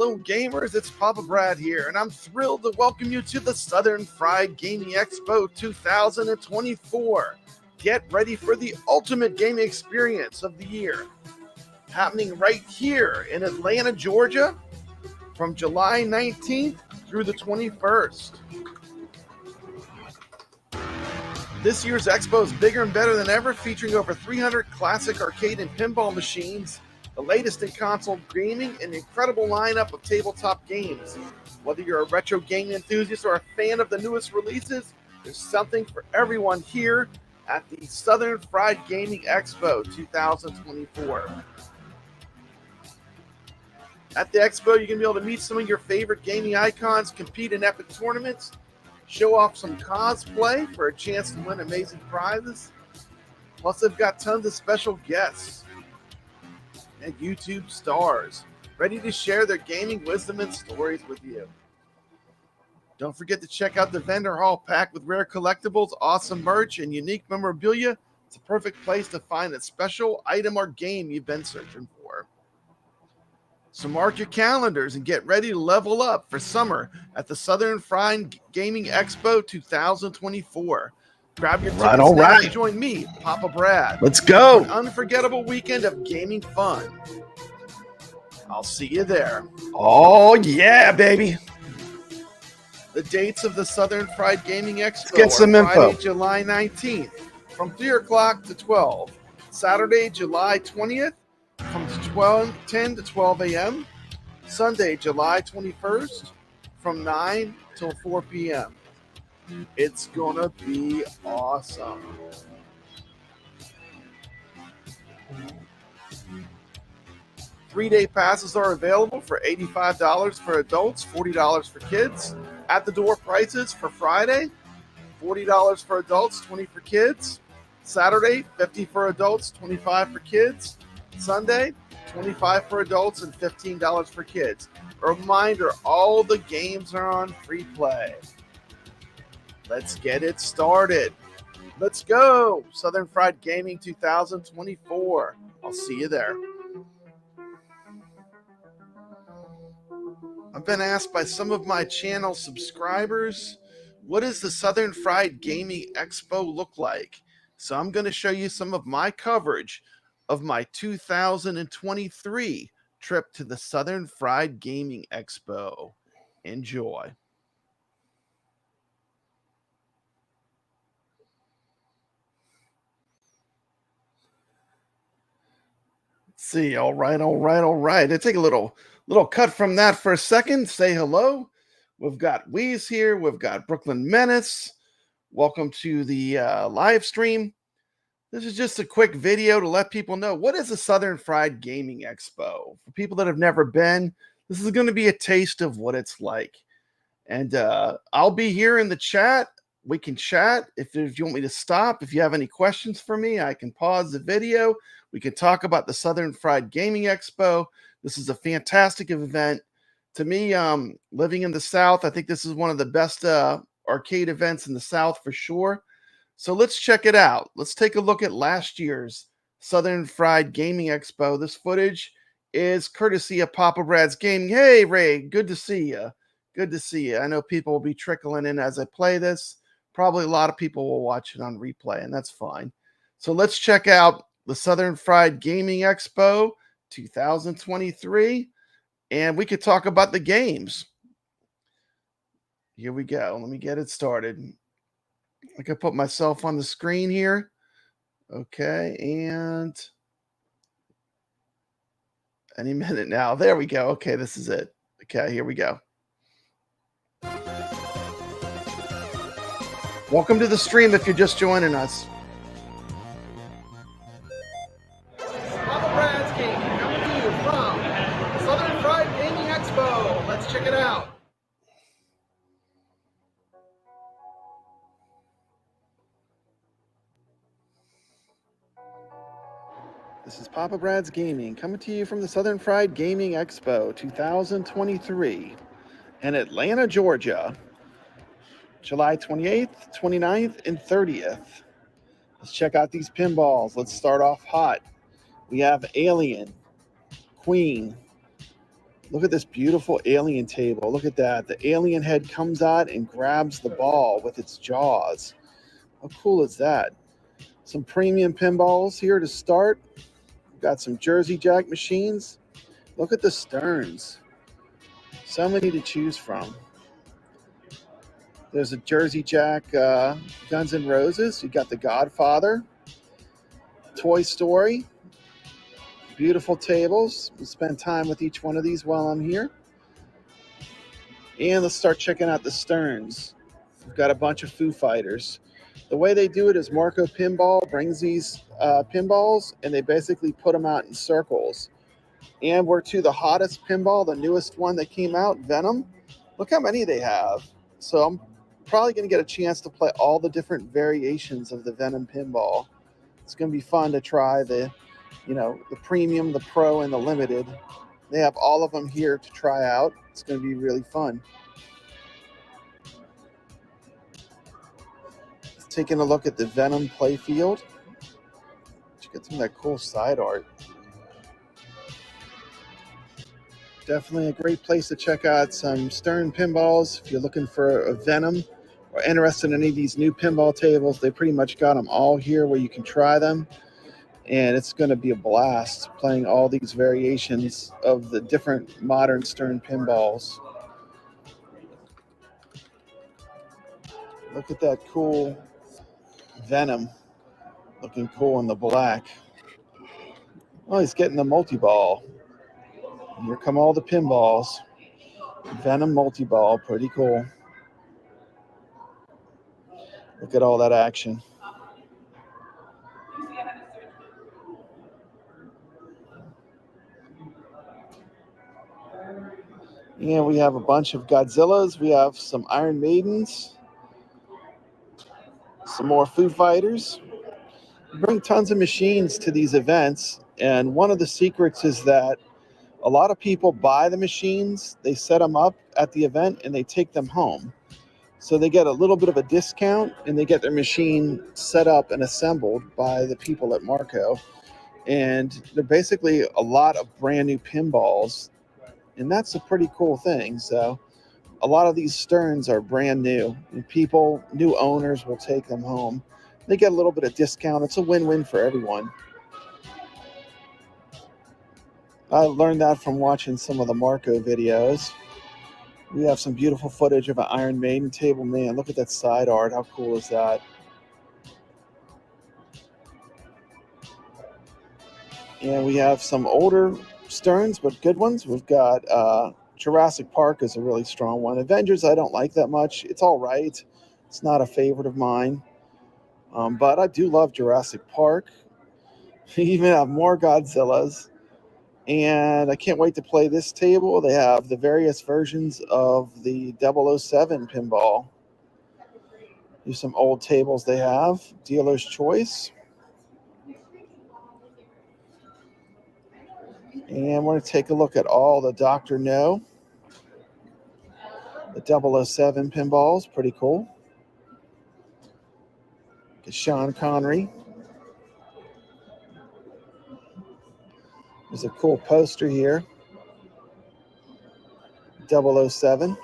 Hello gamers, it's Papa Brad here, and I'm thrilled to welcome you to the Southern Fried Gaming Expo 2024. Get ready for the ultimate gaming experience of the year, happening right here in Atlanta, Georgia, from July 19th through the 21st. This year's expo is bigger and better than ever, featuring over 300 classic arcade and pinball machines, the latest in console gaming, and an incredible lineup of tabletop games. Whether you're a retro gaming enthusiast or a fan of the newest releases, there's something for everyone here at the Southern Fried Gaming Expo 2024. At the expo, you're going to be able to meet some of your favorite gaming icons, compete in epic tournaments, show off some cosplay for a chance to win amazing prizes. Plus, they've got tons of special guests and YouTube stars ready to share their gaming wisdom and stories with you. Don't forget to check out the vendor hall packed with rare collectibles, awesome merch, and unique memorabilia. It's a perfect place to find a special item or game you've been searching for. So mark your calendars and get ready to level up for summer at the Southern Fried Gaming Expo 2024. Grab your tickets now and join me, Papa Brad. Let's go. For an unforgettable weekend of gaming fun. I'll see you there. Oh, yeah, baby. The dates of the Southern Fried Gaming Expo Let's get some are info. Friday, July 19th from 3 o'clock to 12. Saturday, July 20th from 10 to 12 a.m. Sunday, July 21st from 9 till 4 p.m. It's gonna be awesome. Three-day passes are available for $85 for adults, $40 for kids. At the door prices for Friday, $40 for adults, $20 for kids. Saturday, $50 for adults, $25 for kids. Sunday, $25 for adults and $15 for kids. A reminder, all the games are on free play. Let's get it started. Let's go. Southern Fried Gaming 2024. I'll see you there. I've been asked by some of my channel subscribers, what does the Southern Fried Gaming Expo look like? So I'm going to show you some of my coverage of my 2023 trip to the Southern Fried Gaming Expo. Enjoy. See, all right. I take a little cut from that for a second. Say hello. We've got Wheeze here. We've got Brooklyn Menace. Welcome to the live stream. This is just a quick video to let people know what is the Southern Fried Gaming Expo. For people that have never been, this is going to be a taste of what it's like. And I'll be here in the chat. We can chat. If you want me to stop, if you have any questions for me, I can pause the video. We can talk about the Southern Fried Gaming Expo. This is a fantastic event. To me, living in the South, I think this is one of the best arcade events in the South for sure. So let's check it out. Let's take a look at last year's Southern Fried Gaming Expo. This footage is courtesy of Papa Brad's Gaming. Hey, Ray, good to see you. Good to see you. I know people will be trickling in as I play this. Probably a lot of people will watch it on replay, and that's fine. So let's check out the Southern Fried Gaming Expo 2023, and we could talk about the games. Here we go. Let me get it started. I can put myself on the screen here. Okay, and any minute now. There we go. Okay, this is it. Okay, here we go. Welcome to the stream if you're just joining us. Papa Brad's Gaming coming to you from Southern Fried Gaming Expo. Let's check it out. This is Papa Brad's Gaming coming to you from the Southern Fried Gaming Expo 2023 in Atlanta, Georgia. July 28th, 29th, and 30th. Let's check out these pinballs. Let's start off hot. We have Alien, Queen, Look at this beautiful alien table. Look at that. The alien head comes out and grabs the ball with its jaws. How cool is that? Some premium pinballs here to start. We've got some Jersey Jack machines. Look at the Sterns. So many to choose from. There's a Jersey Jack Guns N' Roses. You got the Godfather, Toy Story. Beautiful tables. We'll spend time with each one of these while I'm here. And let's start checking out the Sterns. We've got a bunch of Foo Fighters. The way they do it is Marco Pinball brings these pinballs and they basically put them out in circles. And we're to the hottest pinball, the newest one that came out, Venom. Look how many they have. So I'm probably going to get a chance to play all the different variations of the Venom pinball. It's going to be fun to try the premium, the pro, and the limited. They have all of them here to try out. It's going to be really fun. Taking a look at the Venom playfield. Get some of that cool side art. Definitely a great place to check out some Stern pinballs. If you're looking for a Venom or interested in any of these new pinball tables, they pretty much got them all here where you can try them. And it's going to be a blast playing all these variations of the different modern Stern pinballs. Look at that cool Venom. Looking cool in the black. Oh, he's getting the multi-ball. Here come all the pinballs. Venom multi-ball, pretty cool. Look at all that action. Yeah, we have a bunch of Godzillas. We have some Iron Maidens. Some more Foo Fighters. We bring tons of machines to these events. And one of the secrets is that a lot of people buy the machines. They set them up at the event and they take them home. So they get a little bit of a discount and they get their machine set up and assembled by the people at Marco. And they're basically a lot of brand new pinballs. And that's a pretty cool thing. So a lot of these Sterns are brand new and new owners will take them home. They get a little bit of discount. It's a win-win for everyone. I learned that from watching some of the Marco videos. We have some beautiful footage of an Iron Maiden table. Man, look at that side art. How cool is that? And we have some older Sterns, but good ones. We've got Jurassic Park is a really strong one. Avengers, I don't like that much. It's all right. It's not a favorite of mine. But I do love Jurassic Park. We even have more Godzillas. And I can't wait to play this table. They have the various versions of the 007 pinball. Here's some old tables they have. Dealer's Choice. And we're going to take a look at all the Dr. No. The 007 pinballs, pretty cool. Sean Connery. There's a cool poster here. 007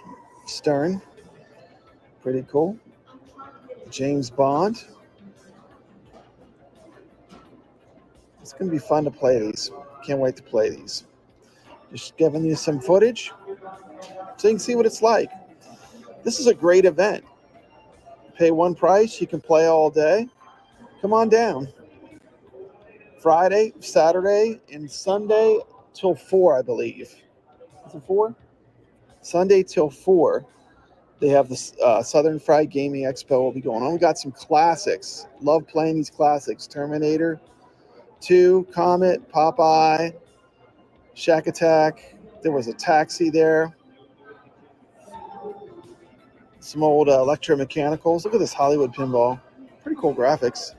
Stern. Pretty cool. James Bond. It's going to be fun to play these. Can't wait to play these. Just giving you some footage so you can see what it's like. This is a great event. Pay one price, you can play all day. Come on down. Friday, Saturday, and Sunday till 4, I believe. Is it 4? Sunday till 4. They have the Southern Fried Gaming Expo will be going on. We got some classics. Love playing these classics. Terminator 2, Comet, Popeye, Shack Attack. There was a taxi there. Some old electromechanicals. Look at this Hollywood pinball. Pretty cool graphics.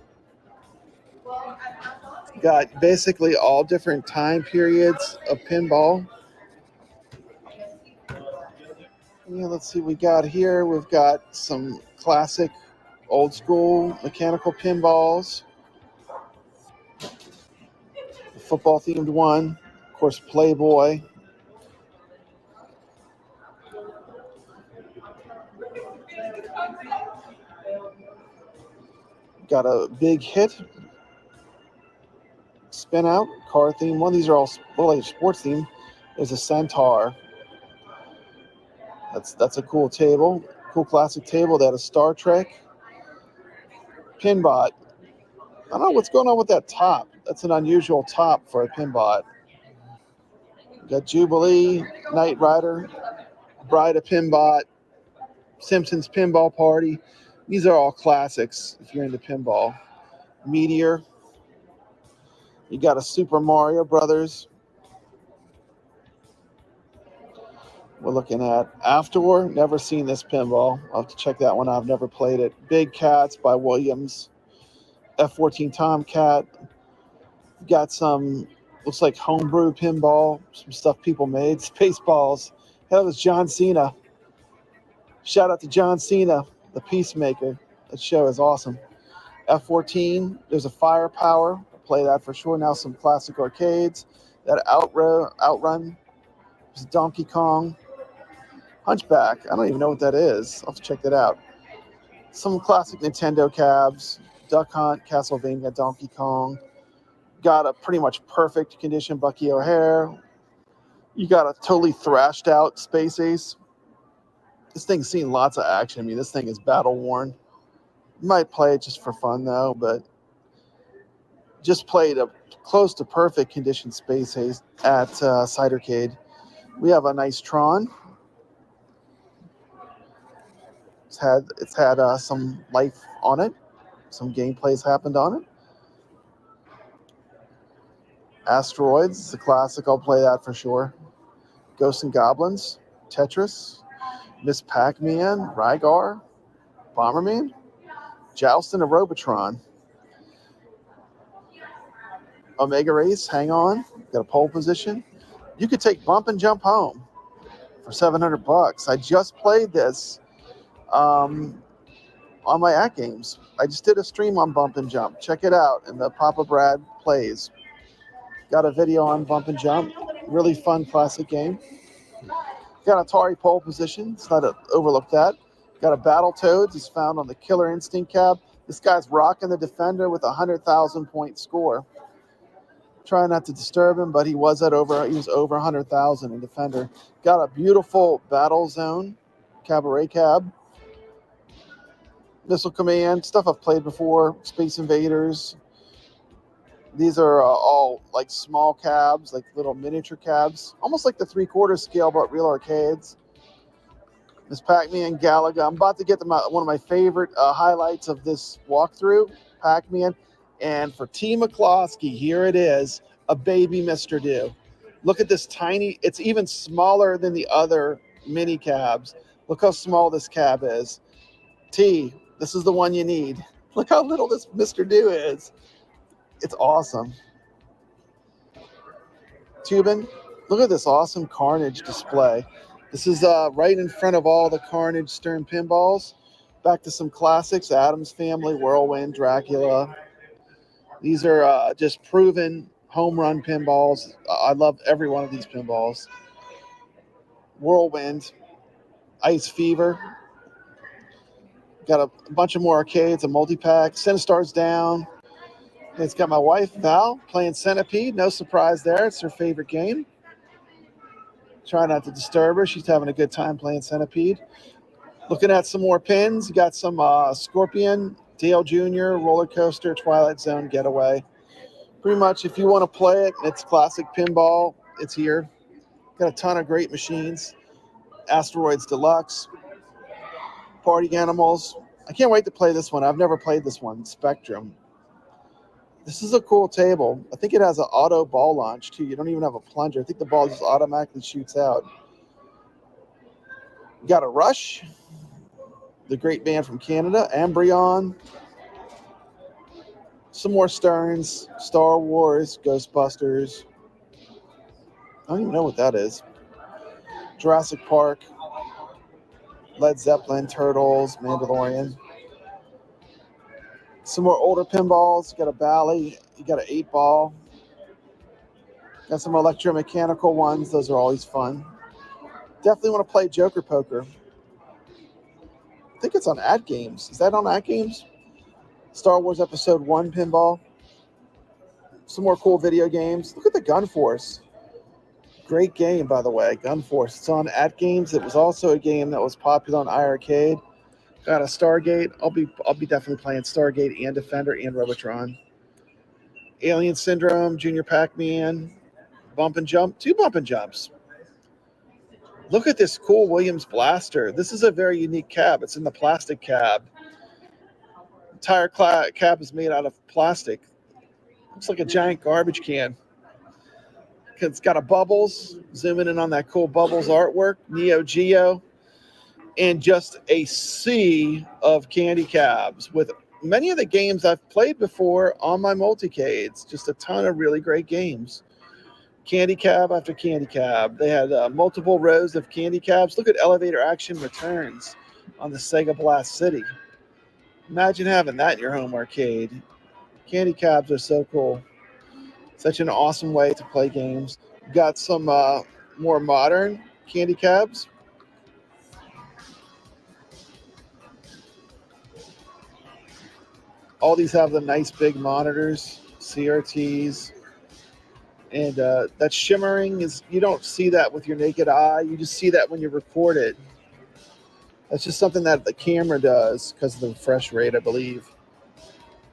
Got basically all different time periods of pinball. Yeah, let's see what we got here. We've got some classic old school mechanical pinballs. The football themed one. Of course, Playboy. Got a big hit. Spin out, car theme. One of these are all sports theme. There's a Centaur. That's a cool table. Cool classic table. They had a Star Trek. Pinbot. I don't know what's going on with that top. That's an unusual top for a Pinbot. Got Jubilee, Knight Rider, Bride of Pinbot, Simpsons Pinball Party. These are all classics if you're into pinball. Meteor. You got a Super Mario Brothers. We're looking at Afterward. Never seen this pinball. I'll have to check that one out. I've never played it. Big Cats by Williams. F-14 Tomcat. Got some, looks like homebrew pinball. Some stuff people made. Spaceballs. That was John Cena. Shout out to John Cena, the Peacemaker. That show is awesome. F-14. There's a Firepower. I'll play that for sure. Now some classic arcades. That Outrun. There's Donkey Kong. Hunchback. I don't even know what that is. I'll have to check that out. Some classic Nintendo cabs. Duck Hunt, Castlevania, Donkey Kong. Got a pretty much perfect condition Bucky O'Hare. You got a totally thrashed out Space Ace. This thing's seen lots of action. I mean, this thing is battle worn. You might play it just for fun though, but just played a close to perfect condition Space Ace at Cidercade. We have a nice Tron. It's had some life on it. Some gameplay's happened on it. Asteroids, it's a classic. I'll play that for sure. Ghosts and Goblins, Tetris, Miss Pac-Man, Rygar, Bomberman, Joust and a Robotron. Omega Race, hang on. Got a pole position. You could take Bump and Jump home for $700. I just played this on my atgames. I just did a stream on Bump and Jump. Check it out in the Papa Brad Plays. Got a video on Bump and Jump. Really fun classic game. Got Atari pole position. It's not to overlook that. Got a Battletoads. It's found on the Killer Instinct cab. This guy's rocking the Defender with a 100,000 point score. Try not to disturb him, but he was over 100,000 in Defender. Got a beautiful Battle Zone Cabaret cab. Missile Command, stuff I've played before. Space Invaders. These are all like small cabs, like little miniature cabs, almost like the 3/4 scale, but real arcades. Miss Pac-Man, Galaga. I'm about to get to one of my favorite highlights of this walkthrough, Pac-Man. And for T. McCloskey, here it is, a baby Mr. Do. Look at this tiny, it's even smaller than the other mini cabs. Look how small this cab is. T, this is the one you need. Look how little this Mr. Do is. It's awesome. Tubin, look at this awesome Carnage display. This is right in front of all the Carnage Stern pinballs. Back to some classics, Addams Family, Whirlwind, Dracula. These are just proven home run pinballs. I love every one of these pinballs. Whirlwind, Ice Fever. Got a bunch of more arcades, a multi-pack. Sinistar's down. It's got my wife, Val, playing Centipede. No surprise there. It's her favorite game. Try not to disturb her. She's having a good time playing Centipede. Looking at some more pins. You got some Scorpion, Dale Jr., Roller Coaster, Twilight Zone, Getaway. Pretty much, if you want to play it, it's classic pinball. It's here. Got a ton of great machines. Asteroids Deluxe. Party Animals. I can't wait to play this one. I've never played this one. Spectrum. This is a cool table. I think it has an auto ball launch, too. You don't even have a plunger. I think the ball just automatically shoots out. You got a Rush, the great band from Canada, Embryon, some more Sterns, Star Wars, Ghostbusters. I don't even know what that is. Jurassic Park, Led Zeppelin, Turtles, Mandalorian. Some more older pinballs. You got a Bally. You got an 8-ball. Got some electromechanical ones. Those are always fun. Definitely want to play Joker Poker. I think it's on atgames. Is that on atgames? Star Wars Episode 1 pinball. Some more cool video games. Look at the Gun Force. Great game, by the way, Gun Force. It's on atgames. It was also a game that was popular on iArcade. Got a Stargate. I'll be definitely playing Stargate and Defender and Robotron. Alien Syndrome, Junior Pac-Man, Bump and Jump, 2 Bump and Jumps. Look at this cool Williams Blaster. This is a very unique cab. It's in the plastic cab. The entire cab is made out of plastic. Looks like a giant garbage can. It's got a Bubbles. Zooming in on that cool Bubbles artwork. Neo Geo. And just a sea of candy cabs with many of the games I've played before on my multicades. Just a ton of really great games. Candy cab after candy cab. They had multiple rows of candy cabs. Look at Elevator Action Returns on the Sega Blast City. Imagine having that in your home arcade. Candy cabs are so cool. Such an awesome way to play games. Got some more modern candy cabs. All these have the nice big monitors, CRTs. And that shimmering is, you don't see that with your naked eye. You just see that when you record it. That's just something that the camera does because of the refresh rate, I believe.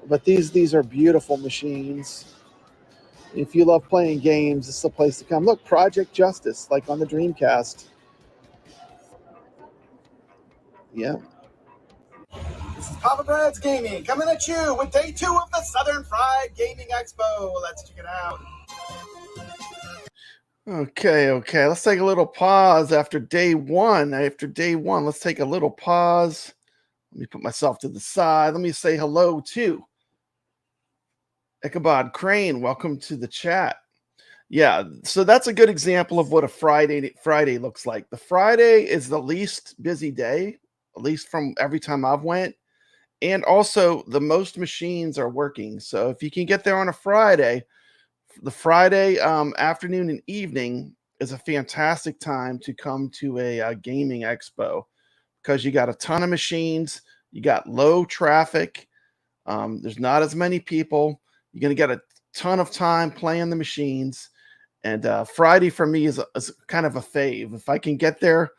But these are beautiful machines. If you love playing games, this is the place to come. Look, Project Justice, like on the Dreamcast. Yeah. This is Papa Brad's Gaming coming at you with day 2 of the Southern Fried Gaming Expo. Let's check it out. Okay. Let's take a little pause after day 1. Let's take a little pause. Let me put myself to the side. Let me say hello to Ichabod Crane. Welcome to the chat. Yeah, so that's a good example of what a Friday looks like. The Friday is the least busy day, at least from every time I've went. And also the most machines are working. So if you can get there on a Friday, the Friday afternoon and evening is a fantastic time to come to a gaming expo because you got a ton of machines, you got low traffic, there's not as many people, you're going to get a ton of time playing the machines, and Friday for me is kind of a fave. If I can get there,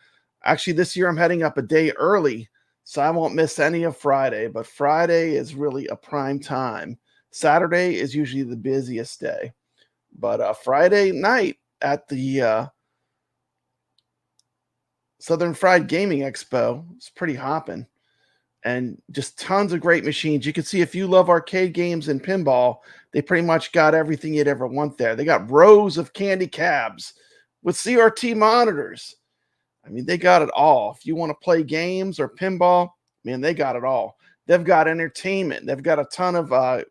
actually this year I'm heading up a day early, so I won't miss any of Friday, but Friday is really a prime time. Saturday is usually the busiest day. But Friday night at the Southern Fried Gaming Expo, it's pretty hopping. And just tons of great machines. You can see if you love arcade games and pinball, they pretty much got everything you'd ever want there. They got rows of candy cabs with CRT monitors. I mean, they got it all. If you want to play games or pinball, man, they got it all. They've got entertainment. They've got a ton of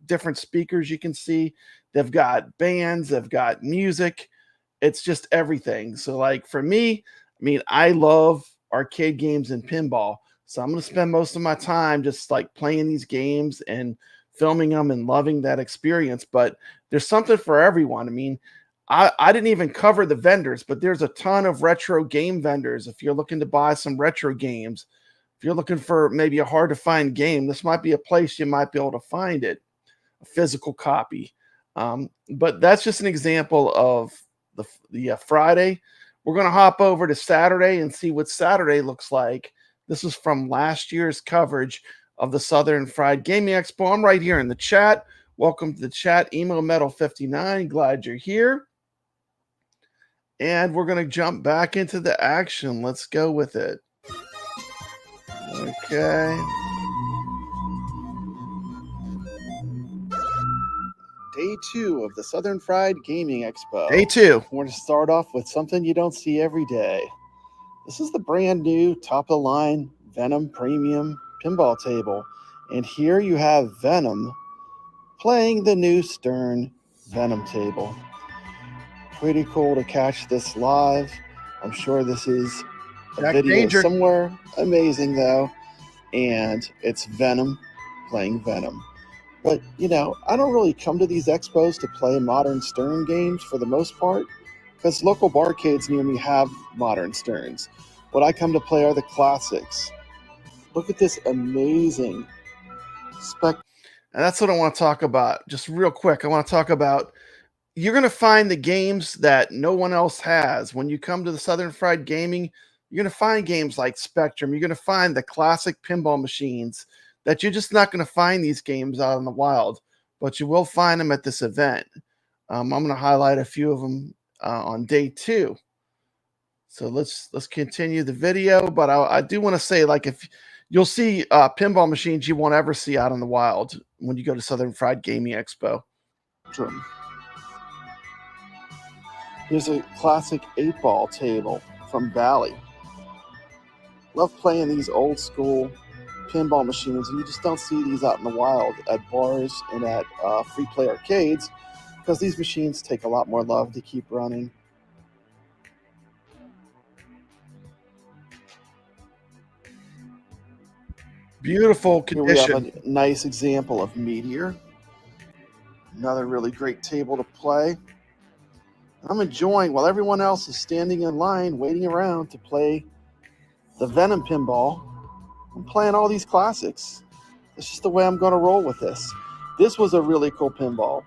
different speakers you can see. They've got bands, they've got music. It's just everything. So like for me, I mean, I love arcade games and pinball. So I'm going to spend most of my time just like playing these games and filming them and loving that experience. But there's something for everyone. I mean, I didn't even cover the vendors, but there's a ton of retro game vendors. If you're looking to buy some retro games, if you're looking for maybe a hard to find game, this might be a place you might be able to find it, a physical copy. But that's just an example of the Friday. We're going to hop over to Saturday and see what Saturday looks like. This is from last year's coverage of the Southern Fried Gaming Expo. I'm right here in the chat. Welcome to the chat, Emo Metal 59. Glad you're here. And we're going to jump back into the action. Let's go with it. Okay. Day 2 of the Southern Fried Gaming Expo. Day 2. We're going to start off with something you don't see every day. This is the brand new top-of-the-line Venom Premium pinball table. And here you have Venom playing the new Stern Venom table. Pretty cool to catch this live. I'm sure this is a video somewhere. Amazing, though. And it's Venom playing Venom. But, you know, I don't really come to these expos to play modern Stern games for the most part, because local barcades near me have modern Sterns. What I come to play are the classics. Look at this amazing Spec. And that's what I want to talk about. Just real quick, I want to talk about, you're going to find the games that no one else has. When you come to the Southern Fried Gaming, you're going to find games like Spectrum. You're going to find the classic pinball machines that you're just not going to find these games out in the wild, but you will find them at this event. I'm going to highlight a few of them on day 2. So let's continue the video. But I do want to say, like, if you'll see pinball machines you won't ever see out in the wild when you go to Southern Fried Gaming Expo. Here's a classic 8-ball table from Valley. Love playing these old school pinball machines, and you just don't see these out in the wild at bars and at free play arcades, because these machines take a lot more love to keep running. Beautiful condition. Here we have a nice example of Meteor. Another really great table to play. I'm enjoying, while everyone else is standing in line waiting around to play the Venom pinball, I'm playing all these classics. It's just the way I'm going to roll with this. This was a really cool pinball.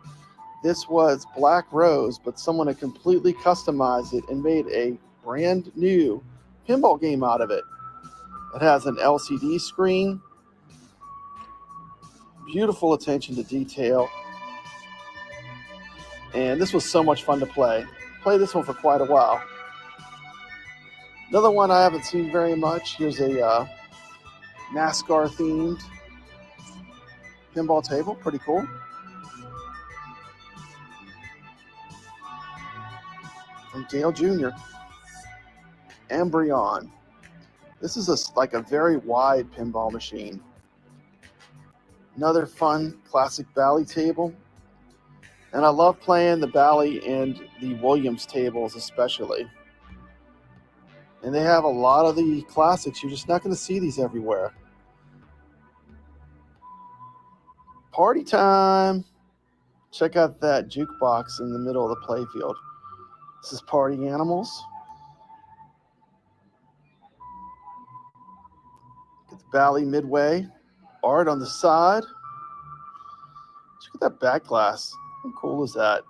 This was Black Rose, but someone had completely customized it and made a brand new pinball game out of it. It has an LCD screen, beautiful attention to detail, and this was so much fun to play. Played this one for quite a while. Another one I haven't seen very much. Here's a NASCAR themed pinball table, pretty cool. From Dale Jr. Embryon. This is like a very wide pinball machine. Another fun classic Bally table. And I love playing the Bally and the Williams tables especially. And they have a lot of the classics. You're just not going to see these everywhere. Party time. Check out that jukebox in the middle of the playfield. This is Party Animals. Get the Bally Midway art on the side. Check out that back glass. How cool is that?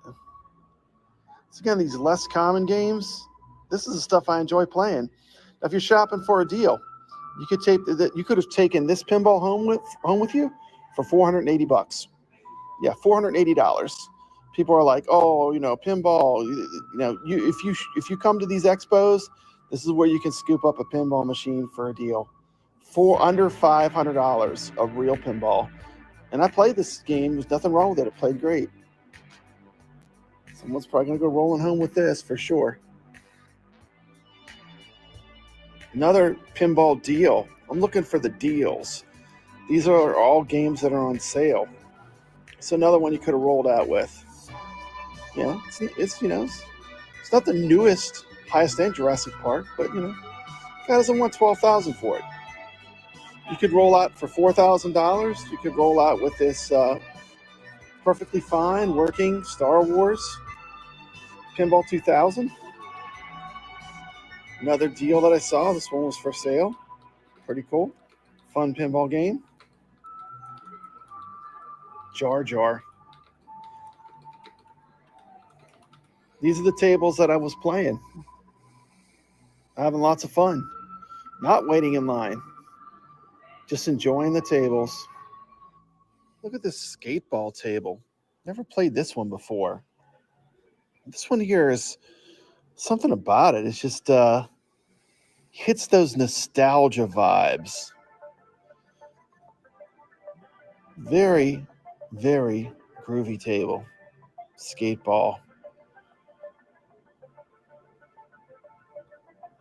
So again, these less common games, this is the stuff I enjoy playing. Now, if you're shopping for a deal, you could have taken this pinball home with you for $480. Yeah, $480. People are like, oh, pinball. If you come to these expos, this is where you can scoop up a pinball machine for a deal. For under $500 of real pinball. And I played this game. There's nothing wrong with it. It played great. Someone's probably going to go rolling home with this for sure. Another pinball deal. I'm looking for the deals. These are all games that are on sale. So another one you could have rolled out with. Yeah, it's not the newest, highest end Jurassic Park, but guy doesn't want $12,000 for it. You could roll out for $4,000. You could roll out with this perfectly fine working Star Wars Pinball 2000. Another deal that I saw. This one was for sale. Pretty cool. Fun pinball game. Jar Jar. These are the tables that I was playing. Having lots of fun. Not waiting in line. Just enjoying the tables. Look at this skateball table. Never played this one before. This one here is something about it. It's just hits those nostalgia vibes. Very, very groovy table. Skateball.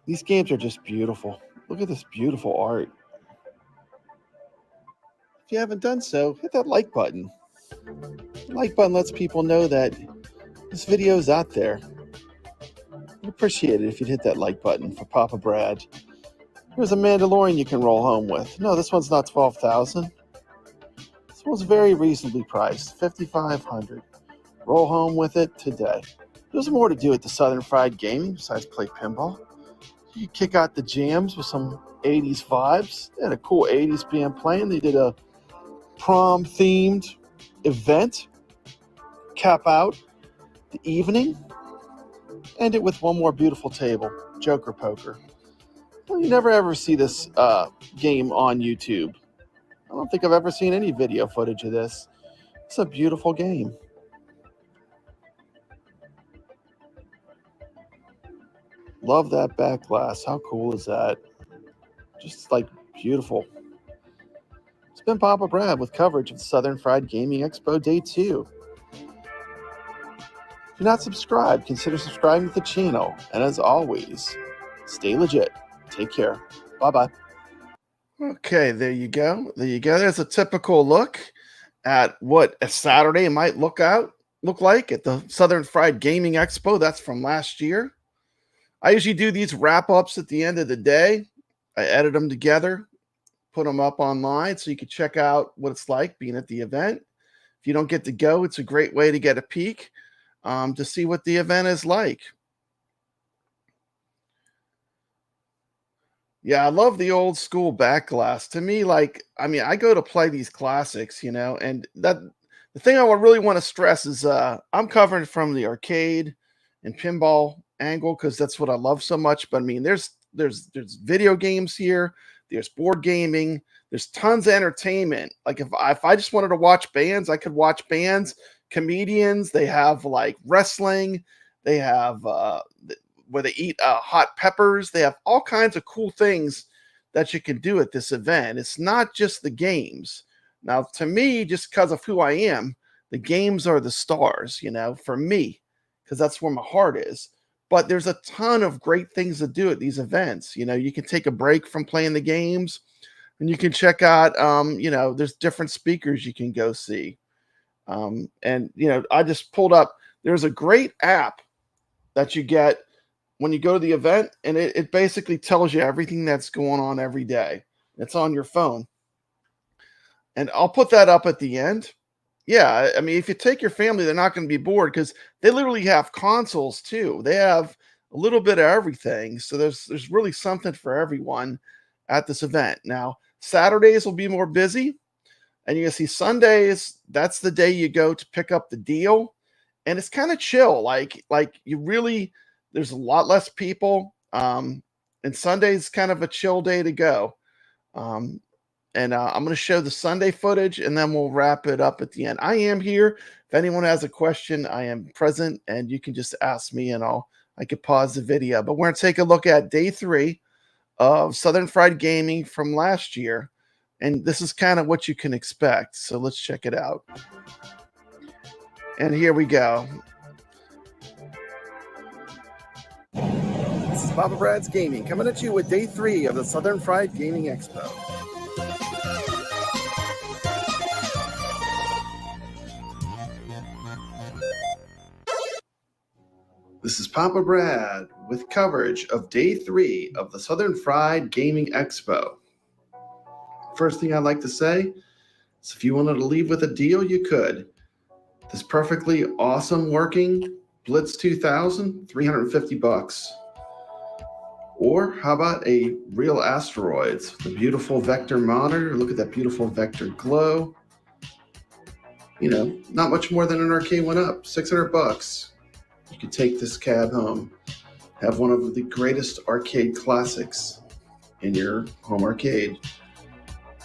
These games are just beautiful. Look at this beautiful art. If you haven't done so, hit that like button. The like button lets people know that this video is out there. I'd appreciate it if you'd hit that like button for Papa Brad. Here's a Mandalorian you can roll home with. No, this one's not $12,000. This one's very reasonably priced, $5,500. Roll home with it today. There's more to do at the Southern Fried Gaming besides play pinball. You kick out the jams with some 80s vibes. They had a cool 80s band playing. They did a prom themed event. Cap out the evening. End it with one more beautiful table, Joker Poker. Well, you never ever see this game on YouTube. I don't think I've ever seen any video footage of this. It's a beautiful game. Love that back glass. How cool is that? Just like beautiful. It's been Papa Brad with coverage of the Southern Fried Gaming Expo Day 2. If you're not subscribed, consider subscribing to the channel. And as always, stay legit. Take care. Bye-bye. Okay, there you go. There you go. There's a typical look at what a Saturday might look like at the Southern Fried Gaming Expo. That's from last year. I usually do these wrap-ups at the end of the day. I edit them together, put them up online so you can check out what it's like being at the event. If you don't get to go, it's a great way to get a peek to see what the event is like. Yeah, I love the old school back glass. To me, I go to play these classics, and that the thing I really want to stress is I'm covering from the arcade and pinball angle because that's what I love so much. But I mean, there's video games here, there's board gaming, there's tons of entertainment. Like if I just wanted to watch bands, I could watch bands, comedians. They have like wrestling, they have where they eat hot peppers. They have all kinds of cool things that you can do at this event. It's not just the games. Now, to me, just because of who I am, the games are the stars, for me, because that's where my heart is. But there's a ton of great things to do at these events. You can take a break from playing the games and you can check out, there's different speakers you can go see. I just pulled up, there's a great app that you get when you go to the event, and it basically tells you everything that's going on every day. It's on your phone. And I'll put that up at the end. Yeah, I mean, if you take your family, they're not going to be bored because they literally have consoles too. They have a little bit of everything. So there's really something for everyone at this event. Now, Saturdays will be more busy. And you can see Sundays, that's the day you go to pick up the deal. And it's kind of chill. Like you really... There's a lot less people, and Sunday's kind of a chill day to go. I'm going to show the Sunday footage, and then we'll wrap it up at the end. I am here. If anyone has a question, I am present, and you can just ask me, and I could pause the video. But we're going to take a look at Day 3 of Southern Fried Gaming from last year, and this is kind of what you can expect. So let's check it out. And here we go. This is Papa Brad's Gaming, coming at you with Day 3 of the Southern Fried Gaming Expo. This is Papa Brad with coverage of Day 3 of the Southern Fried Gaming Expo. First thing I'd like to say is if you wanted to leave with a deal, you could. This perfectly awesome working Blitz 2000, $350. Or how about a real Asteroids, the beautiful Vector monitor. Look at that beautiful Vector glow. Not much more than an arcade went up, $600. You could take this cab home, have one of the greatest arcade classics in your home arcade.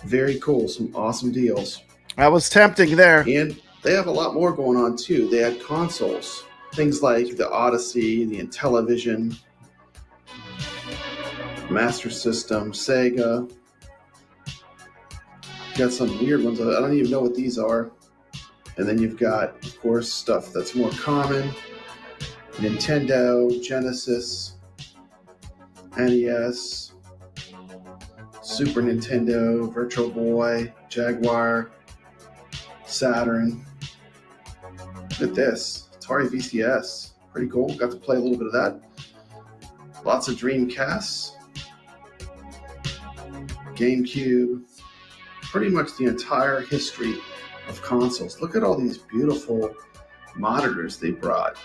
Very cool, some awesome deals. That was tempting there. And they have a lot more going on too. They had consoles, things like the Odyssey, the Intellivision, Master System, Sega. Got some weird ones. I don't even know what these are. And then you've got, of course, stuff that's more common. Nintendo, Genesis, NES, Super Nintendo, Virtual Boy, Jaguar, Saturn. Look at this, Atari VCS. Pretty cool. Got to play a little bit of that. Lots of Dreamcasts. GameCube, pretty much the entire history of consoles. Look at all these beautiful monitors they brought.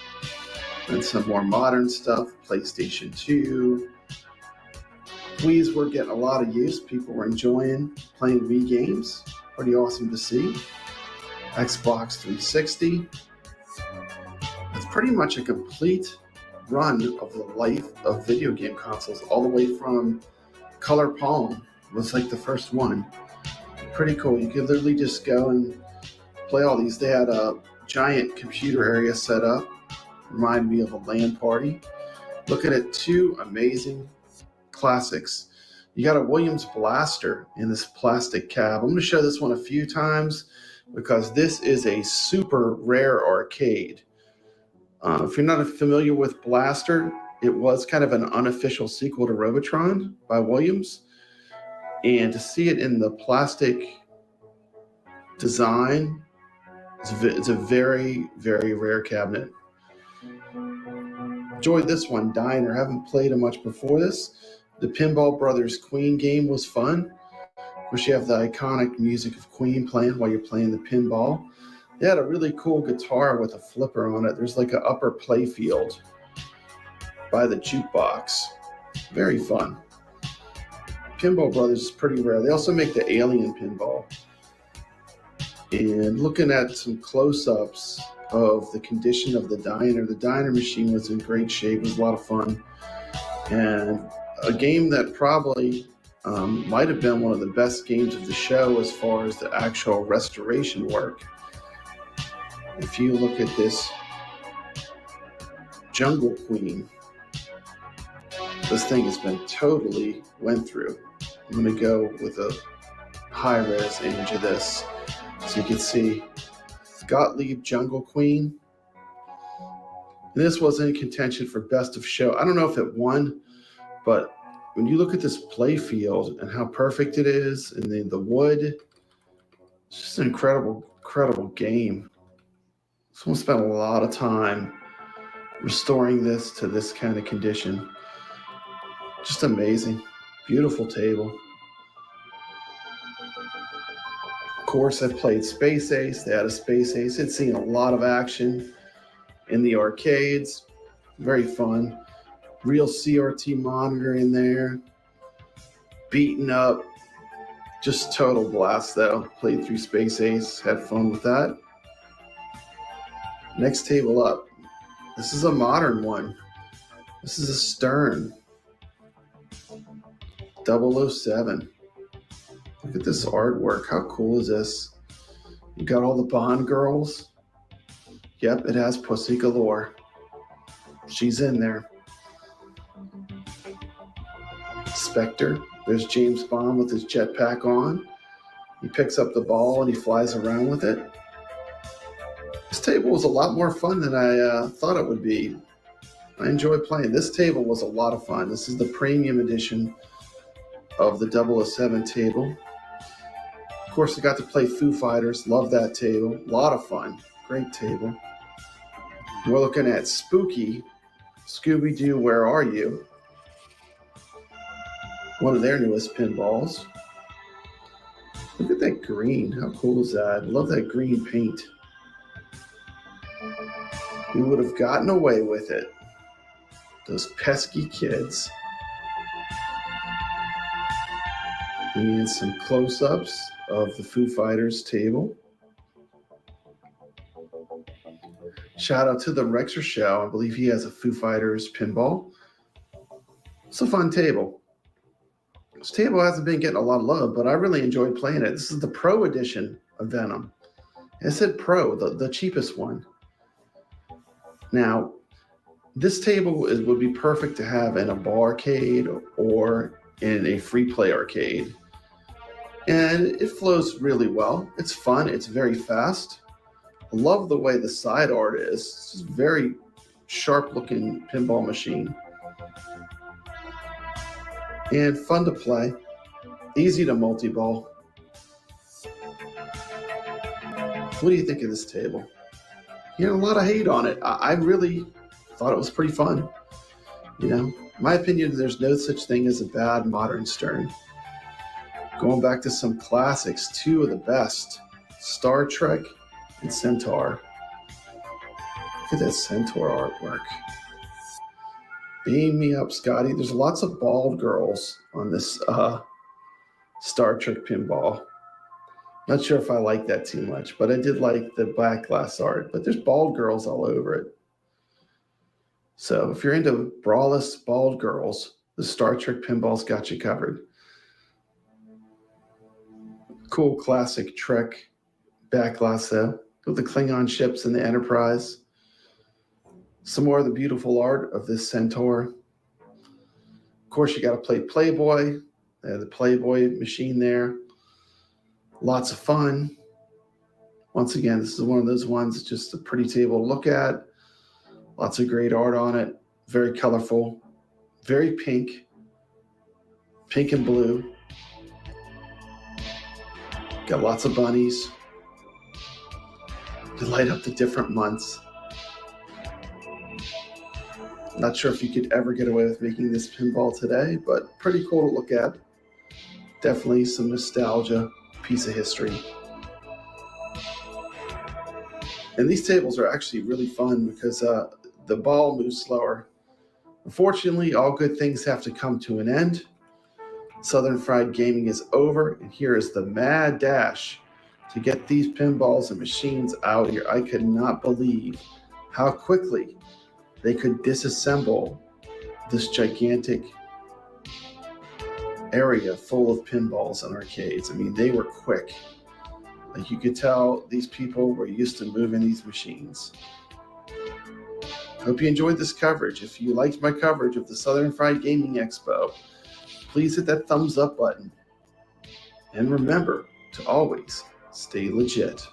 And some more modern stuff, PlayStation 2. Wii's were getting a lot of use. People were enjoying playing Wii games. Pretty awesome to see. Xbox 360. It's pretty much a complete run of the life of video game consoles, all the way from Color Palm was like the first one. Pretty cool. You could literally just go and play all these. They had a giant computer area set up. Reminded me of a LAN party. Looking at two amazing classics. You got a Williams Blaster in this plastic cab. I'm going to show this one a few times because this is a super rare arcade. If you're not familiar with Blaster, it was kind of an unofficial sequel to Robotron by Williams. And to see it in the plastic design, it's a very, very rare cabinet. Enjoyed this one, Diner. Haven't played it much before this. The Pinball Brothers Queen game was fun. Of course, you have the iconic music of Queen playing while you're playing the pinball. They had a really cool guitar with a flipper on it. There's like an upper play field by the jukebox. Very fun. Pinball Brothers is pretty rare. They also make the Alien pinball. And looking at some close-ups of the condition of the diner machine was in great shape. It was a lot of fun. And a game that probably might have been one of the best games of the show as far as the actual restoration work. If you look at this Jungle Queen, this thing has been totally went through. I'm going to go with a high-res image of this so you can see Gottlieb Jungle Queen. And this was in contention for Best of Show. I don't know if it won, but when you look at this play field and how perfect it is, and then the wood, it's just an incredible, incredible game. Someone spent a lot of time restoring this to this kind of condition. Just amazing. Beautiful table. Of course, I've played Space Ace. They had a Space Ace. It's seen a lot of action in the arcades. Very fun. Real CRT monitor in there. Beaten up. Just total blast, though. Played through Space Ace. Had fun with that. Next table up. This is a modern one. This is a Stern 007. Look at this artwork. How cool is this? You got all the Bond girls. Yep, it has Pussy Galore. She's in there. Spectre. There's James Bond with his jetpack on. He picks up the ball and he flies around with it. This table was a lot more fun than I thought it would be. I enjoyed playing. This table was a lot of fun. This is the premium edition of the 007 table. Of course, I got to play Foo Fighters. Love that table. A lot of fun. Great table. We're looking at Spooky, Scooby-Doo, Where Are You? One of their newest pinballs. Look at that green. How cool is that? I love that green paint. We would have gotten away with it. Those pesky kids. And some close-ups of the Foo Fighters table. Shout out to the Rexer Show. I believe he has a Foo Fighters pinball. It's a fun table. This table hasn't been getting a lot of love, but I really enjoyed playing it. This is the Pro edition of Venom. I said Pro, the cheapest one. Now, this table would be perfect to have in a barcade or in a free play arcade. And it flows really well. It's fun. It's very fast. I love the way the side art is. It's just very sharp looking pinball machine. And fun to play. Easy to multi-ball. What do you think of this table? You know, a lot of hate on it. I really thought it was pretty fun. You know, in my opinion, there's no such thing as a bad modern Stern. Going back to some classics, two of the best, Star Trek and Centaur. Look at that Centaur artwork. Beam me up, Scotty. There's lots of bald girls on this Star Trek pinball. Not sure if I like that too much, but I did like the black glass art. But there's bald girls all over it. So if you're into braless bald girls, the Star Trek pinball's got you covered. Cool classic Trek back glass though, with the Klingon ships and the Enterprise. Some more of the beautiful art of this Centaur. Of course, you got to play Playboy. They have the Playboy machine there. Lots of fun. Once again, this is one of those ones that's just a pretty table to look at. Lots of great art on it. Very colorful. Very pink. Pink and blue. Got lots of bunnies to light up the different months. Not sure if you could ever get away with making this pinball today, but pretty cool to look at. Definitely some nostalgia, piece of history. And these tables are actually really fun because the ball moves slower. Unfortunately, all good things have to come to an end. Southern Fried Gaming is over, and here is the mad dash to get these pinballs and machines out here. I could not believe how quickly they could disassemble this gigantic area full of pinballs and arcades. I mean, they were quick. Like, you could tell these people were used to moving these machines. Hope you enjoyed this coverage. If you liked my coverage of the Southern Fried Gaming Expo, please hit that thumbs up button. And remember to always stay legit.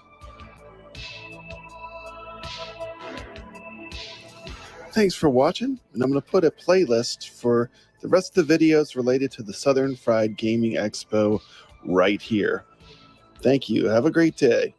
Thanks for watching, and I'm going to put a playlist for the rest of the videos related to the Southern Fried Gaming Expo right here. Thank you. Have a great day.